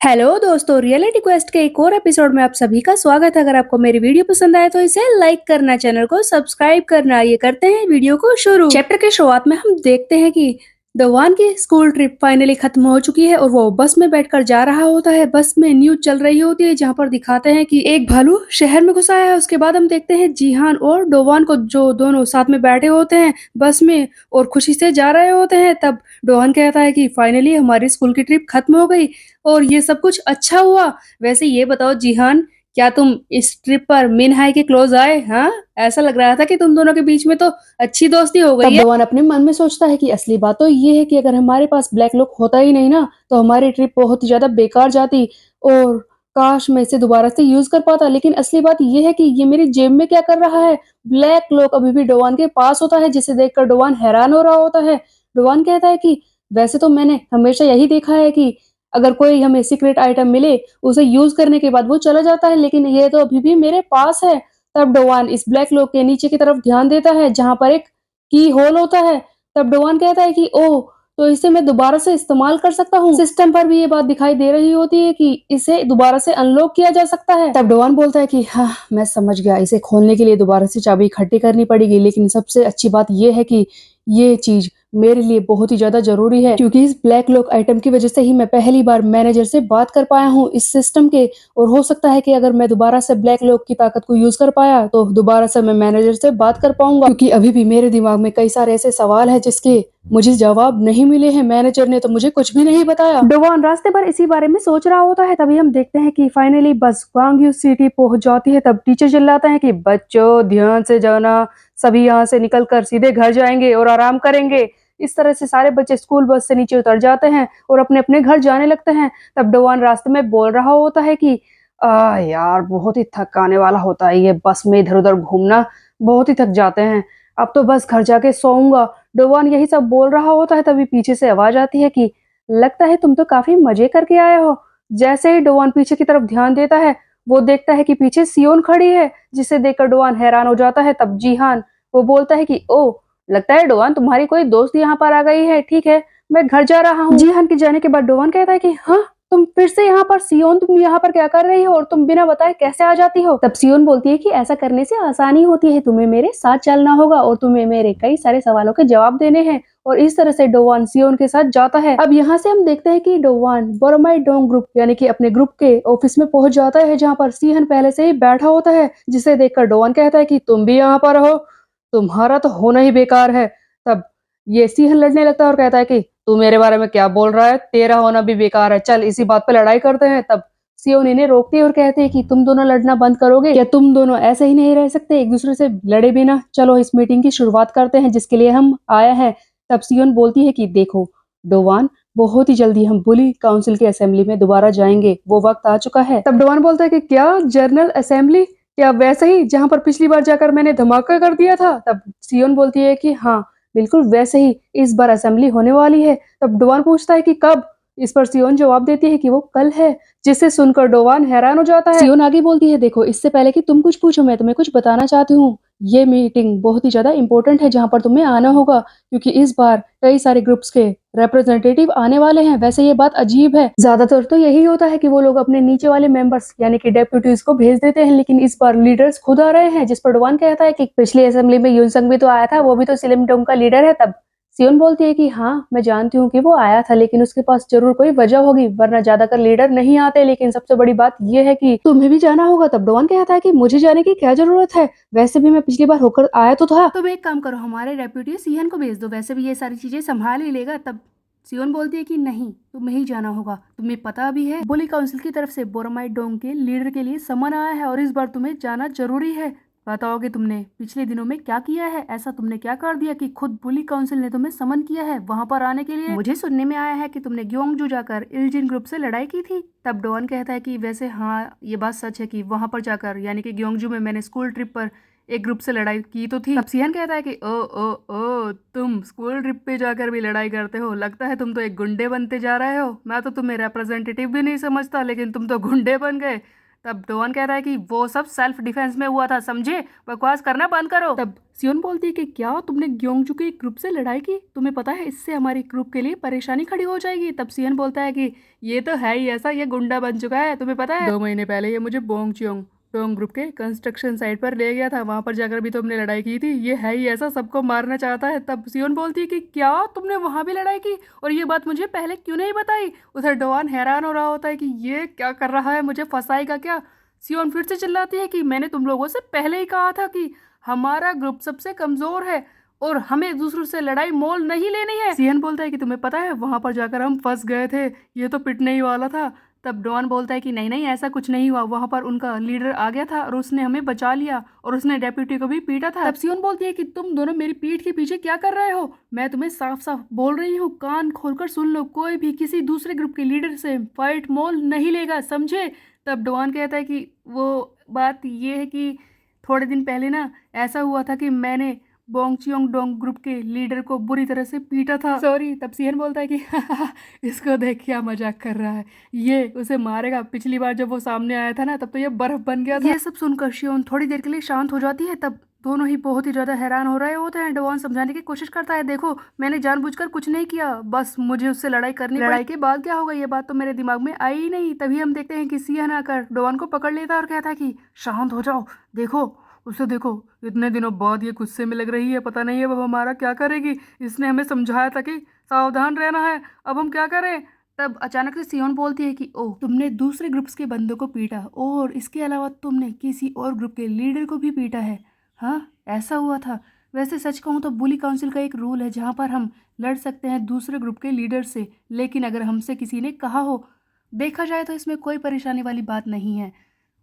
Hello दोस्तों, reality quest के एक और एपिसोड में आप सभी का स्वागत है। अगर आपको मेरी वीडियो पसंद आए तो इसे लाइक करना, चैनल को सब्सक्राइब करना। ये करते हैं वीडियो को शुरू। चैप्टर के शुरुआत में हम देखते हैं कि डवान की स्कूल ट्रिप फाइनली खत्म हो चुकी है और वो बस में बैठकर जा रहा होता है। बस में न्यूज चल रही होती है जहाँ पर दिखाते हैं कि एक भालू शहर में घुसा है। उसके बाद हम देखते हैं जीहान और डोवान को, जो दोनों साथ में बैठे होते हैं बस में और खुशी से जा रहे होते हैं। तब डोवान कहता है कि फाइनली हमारी स्कूल की ट्रिप खत्म हो गई और ये सब कुछ अच्छा हुआ। वैसे ये बताओ जीहान, क्या तुम इस ट्रिप पर मिन हाई के क्लोज आए? हाँ, ऐसा लग रहा था कि तुम दोनों के बीच में तो अच्छी दोस्ती हो गई तब है। डोवान अपने मन में सोचता है कि असली बात तो ये है कि अगर हमारे पास ब्लैक लुक होता ही नहीं ना, तो हमारी ट्रिप बहुत ही ज़्यादा बेकार जाती और काश मैं इसे दोबारा से यूज़ कर पाता। लेकिन असली बात ये है कि ये मेरी जेब में क्या कर रहा है? ब्लैक लुक अभी भी डोवान के पास होता है, जिसे देखकर डोवान हैरान हो रहा होता है। डोवान कहता है कि वैसे तो मैंने हमेशा यही देखा है कि अगर कोई हमें सीक्रेट आइटम मिले, उसे यूज़ करने के बाद वो चला जाता है, लेकिन ये तो अभी भी मेरे पास है। तब डोवान इस ब्लैक लुक के नीचे की तरफ ध्यान देता है, जहाँ पर एक की होल होता है। तब डोवान कहता है कि ओह, तो इसे मैं दोबारा से इस्तेमाल कर सकता हूँ। सिस्टम पर भी ये बात दिखाई दे रही होती है कि इसे दोबारा से अनलॉक किया जा सकता है। तब डोवान बोलता है कि हाँ, मैं समझ गया, इसे खोलने के लिए दोबारा से चाबी इकट्ठी करनी पड़ेगी। लेकिन सबसे अच्छी बात ये है कि ये चीज मेरे लिए बहुत ही ज्यादा जरूरी है, क्योंकि इस ब्लैक लॉक आइटम की वजह से ही मैं पहली बार मैनेजर से बात कर पाया हूँ इस सिस्टम के। और हो सकता है कि अगर मैं दोबारा से ब्लैक लॉक की ताकत को यूज कर पाया तो दोबारा से मैं मैनेजर से बात कर पाऊंगा, क्योंकि अभी भी मेरे दिमाग में कई सारे ऐसे सवाल हैं जिसके मुझे जवाब नहीं मिले हैं। मैनेजर ने तो मुझे कुछ भी नहीं बताया। डोवान रास्ते पर इसी बारे में सोच रहा होता है। तभी हम देखते हैं कि फाइनली बस ग्वांगयू सिटी पहुंच जाती है। तब टीचर चिल्लाते हैं कि बच्चों ध्यान से जाना, सभी यहाँ से निकलकर सीधे घर जाएंगे और आराम करेंगे। इस तरह से सारे बच्चे स्कूल बस से नीचे उतर जाते हैं और अपने अपने घर जाने लगते हैं। तब डोवान रास्ते में बोल रहा होता है कि यार, बहुत ही थकाने वाला होता है ये बस में इधर उधर घूमना, बहुत ही थक जाते हैं। अब तो बस घर जाके सोऊंगा। डोवान यही सब बोल रहा होता है, तभी पीछे से आवाज आती है कि लगता है तुम तो काफी मजे करके आए हो। जैसे ही डोवान पीछे की तरफ ध्यान देता है, वो देखता है कि पीछे सियोन खड़ी है, जिसे देखकर डोवान हैरान हो जाता है। तब जीहान वो बोलता है कि ओ, लगता है डोवान तुम्हारी कोई दोस्त यहाँ पर आ गई है। ठीक है, मैं घर जा रहा हूँ। जीहान के जाने के बाद डोवान कहता है कि हाँ, तुम फिर से यहाँ पर? सियोन, तुम यहाँ पर क्या कर रही हो और तुम बिना बताए कैसे आ जाती हो? तब सियोन बोलती है कि ऐसा करने से आसानी होती है, तुम्हें मेरे साथ चलना होगा और तुम्हें मेरे कई सारे सवालों के जवाब देने हैं। और इस तरह से डोवान सियोन के साथ जाता है। अब यहाँ से हम देखते हैं कि डोवान बोरोमाई डोंग ग्रुप यानी कि अपने ग्रुप के ऑफिस में पहुंच जाता है, जहाँ पर सीहन पहले से ही बैठा होता है, जिसे देखकर डोवान कहता है कि तुम भी यहाँ पर हो, तुम्हारा तो होना ही बेकार है। तब ये सीहन लड़ने लगता है और कहता है कि तू मेरे बारे में क्या बोल रहा है, तेरा होना भी बेकार है, चल इसी बात पे लड़ाई करते हैं। तब सियोन इन्हें रोकती है और कहते हैं कि तुम दोनों लड़ना बंद करोगे क्या? तुम दोनों ऐसे ही नहीं रह सकते, एक दूसरे से लड़े बिना। चलो इस मीटिंग की शुरुआत करते हैं जिसके लिए हम आए हैं। तब सियोन बोलती है कि देखो डोवान, बहुत ही जल्दी हम बुली काउंसिल की असेंबली में दोबारा जाएंगे, वो वक्त आ चुका है। तब डोवान बोलता है कि क्या जर्नल असेंबली? क्या वैसे ही जहां पर पिछली बार जाकर मैंने धमाका कर दिया था? तब सियोन बोलती है कि हाँ, बिल्कुल वैसे ही इस बार असेंबली होने वाली है। तब डोवान पूछता है कि कब? इस पर सियोन जवाब देती है कि वो कल है, जिसे सुनकर डोवान हैरान हो जाता है। सियोन आगे बोलती है, देखो इससे पहले कि तुम कुछ पूछो, मैं तुम्हें कुछ बताना चाहती हूँ। ये मीटिंग बहुत ही ज्यादा इंपॉर्टेंट है, जहाँ पर तुम्हें आना होगा, क्योंकि इस बार कई सारे ग्रुप्स के रिप्रेजेंटेटिव आने वाले हैं। वैसे ये बात अजीब है, ज्यादातर तो यही होता है कि वो लोग अपने नीचे वाले मेंबर्स यानी कि डेप्यूटीज को भेज देते हैं, लेकिन इस बार लीडर्स खुद आ रहे हैं। जिस पर डोवान कहता है कि पिछली असेंबली में यूनसंग भी तो आया था, वो भी तो सिलिमडोंग का लीडर है। तब सियोन बोलती है कि हाँ, मैं जानती हूँ कि वो आया था, लेकिन उसके पास जरूर कोई वजह होगी, वरना ज्यादातर लीडर नहीं आते। लेकिन सबसे बड़ी बात यह है कि तुम्हें भी जाना होगा। तब डोवान कहता है कि मुझे जाने की क्या जरूरत है, वैसे भी मैं पिछली बार होकर आया तो था। तुम एक काम करो, हमारे डेप्यूटी सीएन को भेज दो, वैसे भी ये सारी चीजें संभाल ही लेगा। तब सियोन बोलती है कि नहीं, तुम्हें ही जाना होगा। तुम्हें पता भी है बुली काउंसिल की तरफ से बोरोमाई डोंग के लीडर के लिए समन आया है और इस बार तुम्हें जाना जरूरी है। बताओगे तुमने पिछले दिनों में क्या किया है? ऐसा तुमने क्या कर दिया कि खुद बुली काउंसिल ने तुम्हें समन किया है वहां पर आने के लिए? मुझे सुनने में आया है कि तुमने ग्योंगजू जाकर इल्जिन ग्रुप से लड़ाई की थी। तब डोन कहता है कि वैसे हाँ, ये बात सच है कि वहां पर जाकर यानी कि ग्योंगजू में मैंने स्कूल ट्रिप पर एक ग्रुप से लड़ाई की तो थी। तब सियन कहता है कि ओ ओ ओ, तुम स्कूल ट्रिप पे जाकर भी लड़ाई करते हो, लगता है तुम तो एक गुंडे बनते जा रहे हो। मैं तो तुम्हें रिप्रेजेंटेटिव भी नहीं समझता, लेकिन तुम तो गुंडे बन गए। तब डोवान कहता है कि वो सब सेल्फ डिफेंस में हुआ था, समझे? बकवास करना बंद करो। तब सियोन बोलती है कि क्या तुमने ग्योंगजू के ग्रुप से लड़ाई की? तुम्हें पता है इससे हमारे ग्रुप के लिए परेशानी खड़ी हो जाएगी। तब सियोन बोलता है कि ये तो है ही ऐसा, ये गुंडा बन चुका है, तुम्हें पता है 2 महीने पहले ये मुझे बोंगच्योंग डोंग ग्रुप के कंस्ट्रक्शन साइट पर ले गया था, वहां पर जाकर भी तुमने लड़ाई की थी, ये है ही ऐसा, सबको मारना चाहता है। तब सियोन बोलती है कि क्या तुमने वहां भी लड़ाई की और ये बात मुझे पहले क्यों नहीं बताई? उधर डोवान हैरान हो रहा होता है कि ये क्या कर रहा है, मुझे फंसाएगा क्या? सियोन फिर से चिल्लाती है कि मैंने तुम लोगों से पहले ही कहा था कि हमारा ग्रुप सबसे कमजोर है और हमें दूसरों से लड़ाई मोल नहीं लेनी है। सियन बोलता है कि तुम्हें पता है वहां पर जाकर हम फंस गए थे, ये तो पिटने ही वाला था। तब डॉन बोलता है कि नहीं नहीं, ऐसा कुछ नहीं हुआ, वहां पर उनका लीडर आ गया था और उसने हमें बचा लिया और उसने डेप्यूटी को भी पीटा था। तब सियोन बोलती है कि तुम दोनों मेरी पीठ के पीछे क्या कर रहे हो? मैं तुम्हें साफ साफ बोल रही हूँ, कान खोलकर सुन लो, कोई भी किसी दूसरे ग्रुप के लीडर से फाइट मोल नहीं लेगा, समझे? तब डॉन कहता है कि वो बात ये है कि थोड़े दिन पहले ना ऐसा हुआ था कि मैंने बोंगचियोंग डोंग ग्रुप के लीडर को बुरी तरह से पीटा था, सॉरी। तब सियन बोलता है कि इसको देख क्या मजाक कर रहा है, ये उसे मारेगा, पिछली बार जब वो सामने आया था ना तब तो ये बर्फ बन गया था। ये सब सुनकर शियोन थोड़ी देर के लिए शांत हो जाती है। तब दोनों ही बहुत ही ज्यादा हैरान हो रहे होते हैं। डोवान समझाने की कोशिश करता है, देखो मैंने जानबूझकर कुछ नहीं किया, बस मुझे उससे लड़ाई करनी पड़ी। लड़ाई के बाद क्या होगा ये बात तो मेरे दिमाग में आई ही नहीं। तभी हम देखते हैं कि सियन आकर डोवान को पकड़ लेता है और कहता है कि शांत हो जाओ, देखो उसे देखो, इतने दिनों बाद ये गुस्से में लग रही है, पता नहीं है अब हमारा क्या करेगी। इसने हमें समझाया था कि सावधान रहना है, अब हम क्या करें? तब अचानक से सियोन बोलती है कि ओह, तुमने दूसरे ग्रुप्स के बंदों को पीटा और इसके अलावा तुमने किसी और ग्रुप के लीडर को भी पीटा है। हाँ, ऐसा हुआ था। वैसे सच कहूँ तो बुली काउंसिल का एक रूल है जहाँ पर हम लड़ सकते हैं दूसरे ग्रुप के लीडर से, लेकिन अगर हमसे किसी ने कहा हो, देखा जाए तो इसमें कोई परेशानी वाली बात नहीं है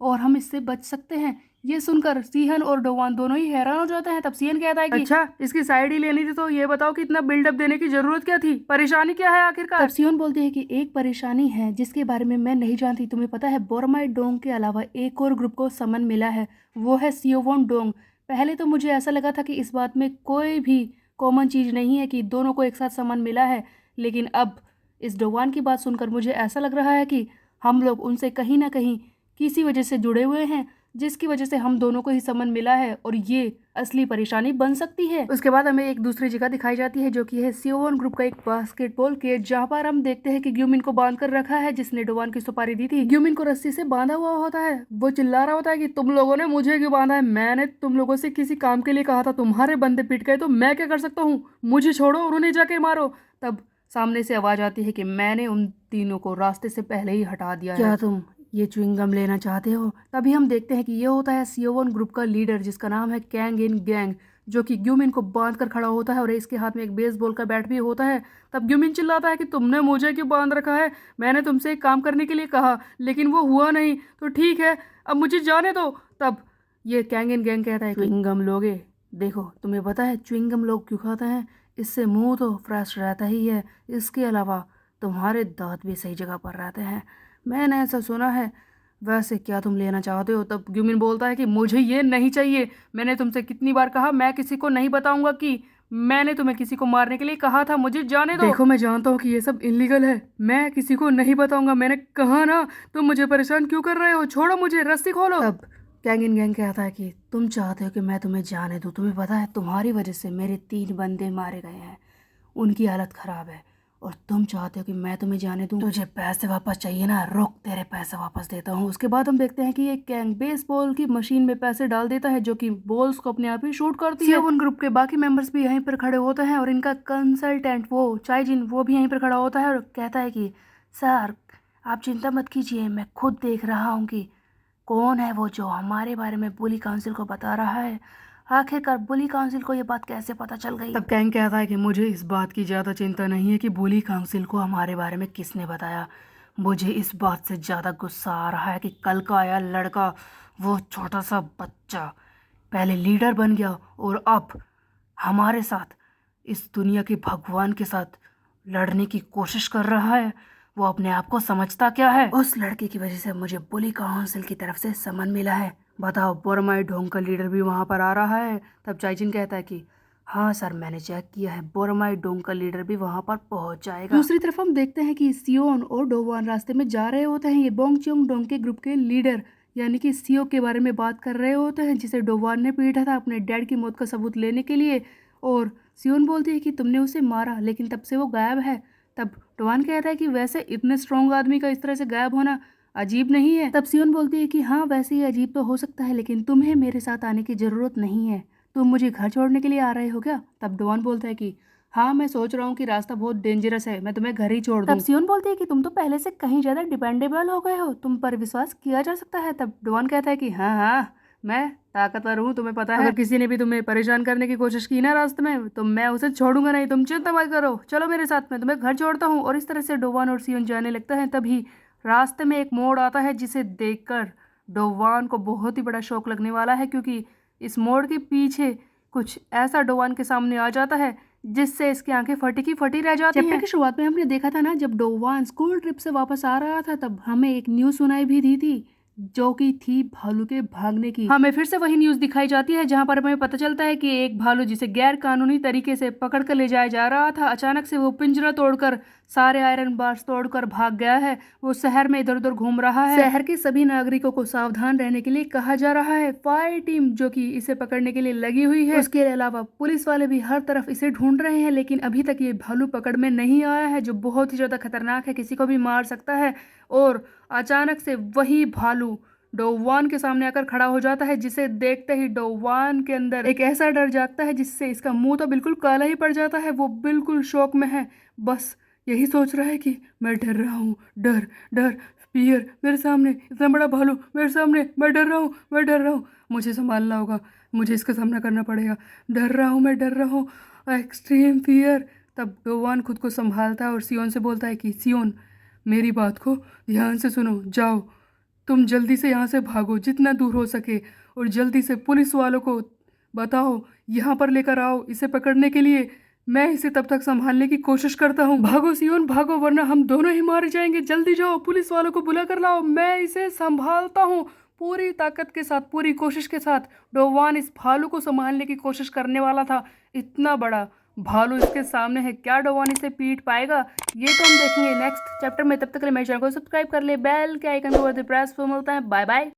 और हम इससे बच सकते हैं। ये सुनकर सिहन और डोवान दोनों ही हैरान हो जाते हैं। तब सिहन कहता है कि अच्छा, इसकी साइड ही लेनी थी तो ये बताओ कि इतना बिल्डअप देने की जरूरत क्या थी, परेशानी क्या है आखिरकार? तब सिहन बोलती है कि एक परेशानी है जिसके बारे में मैं नहीं जानती, तुम्हें पता है बोरमाई डोंग के अलावा एक और ग्रुप को समन मिला है, वो है सियोवोन डोंग। पहले तो मुझे ऐसा लगा था कि इस बात में कोई भी कॉमन चीज नहीं है कि दोनों को एक साथ समन मिला है, लेकिन अब इस डोवान की बात सुनकर मुझे ऐसा लग रहा है कि हम लोग उनसे कहीं ना कहीं किसी वजह से जुड़े हुए हैं, जिसकी वजह से हम दोनों को ही समन मिला है और ये असली परेशानी बन सकती है। उसके बाद हमें एक दूसरी जगह दिखाई जाती है जो कि है सियोवन ग्रुप का एक बास्केटबॉल केज, जहाँ पर हम देखते हैं कि ग्यूमिन को बांध कर रखा है जिसने डोवान की सुपारी दी थी। ग्यूमिन को रस्सी से बांधा हुआ होता है, वो चिल्ला रहा होता है कि तुम लोगों ने मुझे क्यों बांधा है, मैंने तुम लोगों से किसी काम के लिए कहा था, तुम्हारे बंदे पिट गए तो मैं क्या कर सकता हूँ, मुझे छोड़ो और उन्हें जाके मारो। तब सामने से आवाज आती है कि मैंने उन तीनों को रास्ते से पहले ही हटा दिया है, क्या तुम ये च्युइंगम लेना चाहते हो? तभी हम देखते हैं कि ये होता है सियोवन ग्रुप का लीडर जिसका नाम है कैंग इन गैंग, जो कि ग्यूमिन को बांध कर खड़ा होता है और इसके हाथ में एक बेसबॉल का बैट भी होता है। तब ग्यूमिन चिल्लाता है कि तुमने मुझे क्यों बांध रखा है, मैंने तुमसे एक काम करने के लिए कहा लेकिन वो हुआ नहीं, तो ठीक है अब मुझे जाने दो। तब ये कैंग इन गैंग कहता है च्युइंगम लोगे? देखो तुम्हें पता है च्युइंगम लोग क्यों खाते हैं, इससे मुंह तो फ्रेश रहता ही है, इसके अलावा तुम्हारे दांत भी सही जगह पर रहते हैं, मैंने ऐसा सुना है। वैसे क्या तुम लेना चाहते हो? तब ग्यूमिन बोलता है कि मुझे ये नहीं चाहिए, मैंने तुमसे कितनी बार कहा मैं किसी को नहीं बताऊंगा कि मैंने तुम्हें किसी को मारने के लिए कहा था, मुझे जाने दो। देखो मैं जानता हूँ कि ये सब इलीगल है, मैं किसी को नहीं बताऊंगा, मैंने कहा ना, तुम मुझे परेशान क्यों कर रहे हो, छोड़ो मुझे, रस्सी खोलो। तब गैंग इन गैंग कहता है कि तुम चाहते हो कि मैं तुम्हें जाने दूँ, तुम्हें पता है तुम्हारी वजह से मेरे 3 बंदे मारे गए हैं, उनकी हालत खराब है, और तुम चाहते हो कि मैं तुम्हें जाने दूं, तुझे पैसे वापस चाहिए ना, रुक तेरे पैसे वापस देता हूँ। उसके बाद हम देखते हैं कि ये गैंग बेसबॉल की मशीन में पैसे डाल देता है जो कि बॉल्स को अपने आप ही शूट करती है। उन ग्रुप के बाकी मेंबर्स भी यहीं पर खड़े होते हैं और इनका कंसल्टेंट वो चाइजिन वो भी यहीं पर खड़ा होता है और कहता है कि सर आप चिंता मत कीजिए, मैं खुद देख रहा हूँ कि कौन है वो जो हमारे बारे में बुली काउंसिल को बता रहा है, आखिरकार बुली काउंसिल को ये बात कैसे पता चल गई? तब कैंग कहता है कि मुझे इस बात की ज़्यादा चिंता नहीं है कि बुली काउंसिल को हमारे बारे में किसने बताया, मुझे इस बात से ज़्यादा गुस्सा आ रहा है कि कल का आया लड़का, वो छोटा सा बच्चा पहले लीडर बन गया और अब हमारे साथ इस दुनिया के भगवान के साथ लड़ने की कोशिश कर रहा है। वो अपने आप को समझता क्या है? उस लड़के की वजह से मुझे बुली काउंसिल की तरफ से समन मिला है, बताओ बोरमाई ढोंग का लीडर भी वहां पर आ रहा है? तब चाइजिन कहता है कि हाँ सर मैंने चेक किया है, बोरमाई डोंग का लीडर भी वहां पर पहुंच जाएगा। दूसरी तरफ हम देखते हैं कि सियोन और डोवान रास्ते में जा रहे होते हैं। ये बोंगच्योंग डोंग के ग्रुप के लीडर यानी कि सीओ के बारे में बात कर रहे होते हैं, जिसे डोवान ने पीटा था अपने डैड की मौत का सबूत लेने के लिए। और सियोन बोलती है कि तुमने उसे मारा, लेकिन तब से वो गायब है। तब डोवान कहता है कि वैसे इतने स्ट्रॉन्ग आदमी का इस तरह से गायब होना अजीब नहीं है। तब सियोन बोलती है कि हाँ, वैसे ही अजीब तो हो सकता है, लेकिन तुम्हें मेरे साथ आने की ज़रूरत नहीं है। तुम मुझे घर छोड़ने के लिए आ रहे हो क्या? तब डोवान बोलता है कि हाँ, मैं सोच रहा हूँ कि रास्ता बहुत डेंजरस है, मैं तुम्हें घर ही छोड़ दूँ। तब सियोन बोलती है कि तुम तो पहले से कहीं ज़्यादा डिपेंडेबल हो गए हो, तुम पर विश्वास किया जा सकता है। तब डोवान कहता है कि हाँ हाँ, मैं ताकतवर हूँ, तुम्हें पता है। अगर किसी ने भी तुम्हें परेशान करने की कोशिश की ना रास्ते में, तो मैं उसे छोड़ूंगा नहीं, तुम चिंता मत करो, चलो मेरे साथ, मैं तुम्हें घर छोड़ता हूँ। और इस तरह से डोवान और सियोन जाने लगता है। तभी रास्ते में एक मोड़ आता है, जिसे देखकर डोवान को बहुत ही बड़ा शौक लगने वाला है, क्योंकि इस मोड़ के पीछे कुछ ऐसा डोवान के सामने आ जाता है जिससे इसकी आंखें फटी की फटी रह जाती हैं। चैप्टर की शुरुआत में हमने देखा था ना, जब डोवान स्कूल ट्रिप से वापस आ रहा था, तब हमें एक न्यूज़ सुनाई भी दी थी, जो कि थी भालू के भागने की। हमें फिर से वही न्यूज़ दिखाई जाती है, जहां पर हमें पता चलता है कि एक भालू जिसे गैर कानूनी तरीके से पकड़ कर ले जाया जा रहा था, अचानक से वो पिंजरा तोड़कर सारे आयरन बार्स तोड़कर भाग गया है। वो शहर में इधर उधर घूम रहा है। शहर के सभी नागरिकों को सावधान रहने के लिए कहा जा रहा है। फायर टीम जो कि इसे पकड़ने के लिए लगी हुई है, उसके अलावा पुलिस वाले भी हर तरफ इसे ढूंढ रहे हैं, लेकिन अभी तक ये भालू पकड़ में नहीं आया है, जो बहुत ही ज्यादा खतरनाक है, किसी को भी मार सकता है। और अचानक से वही भालू डोवान के सामने आकर खड़ा हो जाता है, जिसे देखते ही डोवान के अंदर एक ऐसा डर जागता है, जिससे इसका मुंह तो बिल्कुल काला ही पड़ जाता है। वो बिल्कुल शौक में है, बस यही सोच रहा है कि मैं डर रहा हूँ, डर डर फियर, मेरे सामने इतना बड़ा भालू, मेरे सामने, मैं डर रहा हूँ, मैं डर रहा हूँ, मुझे संभालना होगा, मुझे इसका सामना करना पड़ेगा, डर रहा हूँ, मैं डर रहा हूँ, एक्सट्रीम फियर। तब डोवान खुद को संभालता है और सियोन से बोलता है कि सियोन, मेरी बात को ध्यान से सुनो, जाओ तुम जल्दी से यहाँ से भागो जितना दूर हो सके, और जल्दी से पुलिस वालों को बताओ, यहाँ पर लेकर आओ इसे पकड़ने के लिए। मैं इसे तब तक संभालने की कोशिश करता हूँ। भागो सियोन भागो, वरना हम दोनों ही मारे जाएंगे, जल्दी जाओ, पुलिस वालों को बुला कर लाओ, मैं इसे संभालता हूँ। पूरी ताकत के साथ, पूरी कोशिश के साथ डोवान इस भालू को संभालने की कोशिश करने वाला था। इतना बड़ा भालू इसके सामने है, क्या डोवान इसे पीट पाएगा? ये तो हम देखेंगे नेक्स्ट चैप्टर में। तब तक के लिए मेरे चैनल को सब्सक्राइब कर ले, बेल के आइकन को प्रेस पर। मिलता है, बाय बाय।